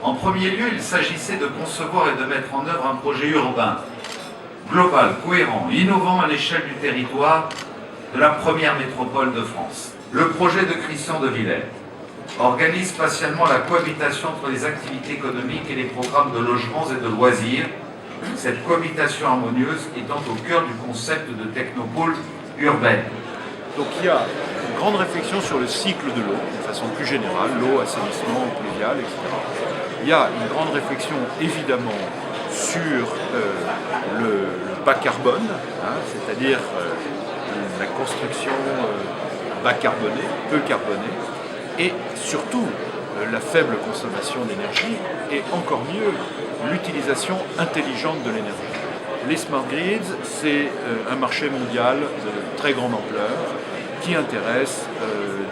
En premier lieu, il s'agissait de concevoir et de mettre en œuvre un projet urbain, global, cohérent, innovant à l'échelle du territoire de la première métropole de France. Le projet de Christian de Villers organise spatialement la cohabitation entre les activités économiques et les programmes de logements et de loisirs, cette cohabitation harmonieuse étant au cœur du concept de technopole urbaine. Donc il y a une grande réflexion sur le cycle de l'eau, de façon plus générale, l'eau, assainissement, pluvial, etc. Il y a une grande réflexion évidemment sur le bas carbone, c'est-à-dire la construction bas carbonée, peu carbonée, et surtout la faible consommation d'énergie et encore mieux l'utilisation intelligente de l'énergie. Les smart grids, c'est un marché mondial de très grande ampleur qui intéresse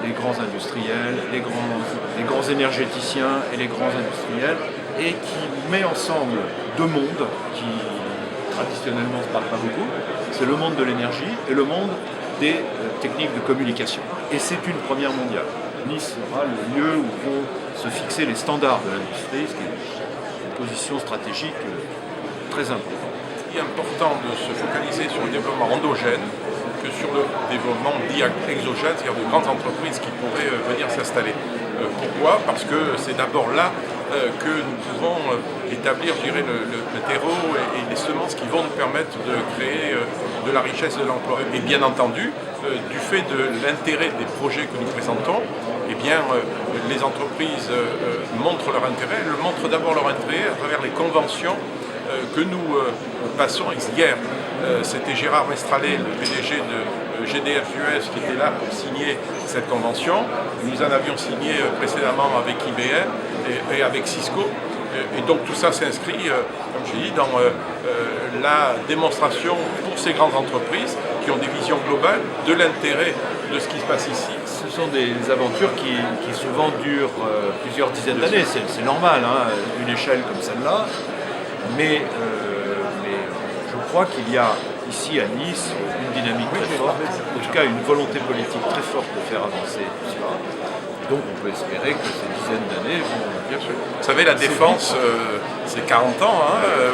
les grands industriels, les grands énergéticiens et les grands industriels et qui met ensemble deux mondes qui traditionnellement ne se parlent pas beaucoup. C'est le monde de l'énergie et le monde des techniques de communication. Et c'est une première mondiale. Nice sera le lieu où vont se fixer les standards de l'industrie, ce qui est une position stratégique très importante. Il est important de se focaliser sur le développement endogène que sur le développement dit exogène, c'est-à-dire de grandes entreprises qui pourraient venir s'installer. Pourquoi? Parce que c'est d'abord là que nous pouvons établir, je dirais, le terreau et les semences qui vont nous permettre de créer de la richesse et de l'emploi. Et bien entendu, du fait de l'intérêt des projets que nous présentons, eh bien, les entreprises montrent leur intérêt. Elles montrent d'abord leur intérêt à travers les conventions que nous passons hier. C'était Gérard Mestralet, le PDG de GDF US, qui était là pour signer cette convention. Nous en avions signé précédemment avec IBM et avec Cisco. Et donc tout ça s'inscrit, comme j'ai dit, dans la démonstration pour ces grandes entreprises qui ont des visions globales de l'intérêt de ce qui se passe ici. Ce sont des aventures qui souvent durent plusieurs dizaines d'années, c'est normal, une échelle comme celle-là. Mais je crois qu'il y a ici à Nice une dynamique très forte, en tout cas une volonté politique très forte de faire avancer tout cela. Donc on peut espérer que ces dizaines d'années vont bien sûr. Vous savez, la défense, c'est 40 ans,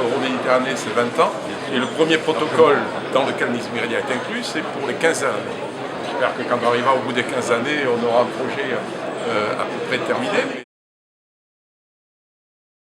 Euroméditerranée, c'est 20 ans. Et le premier protocole dans lequel Nice Méridia est inclus, c'est pour les 15 années. J'espère que quand on arrivera au bout des 15 années, on aura un projet à peu près terminé.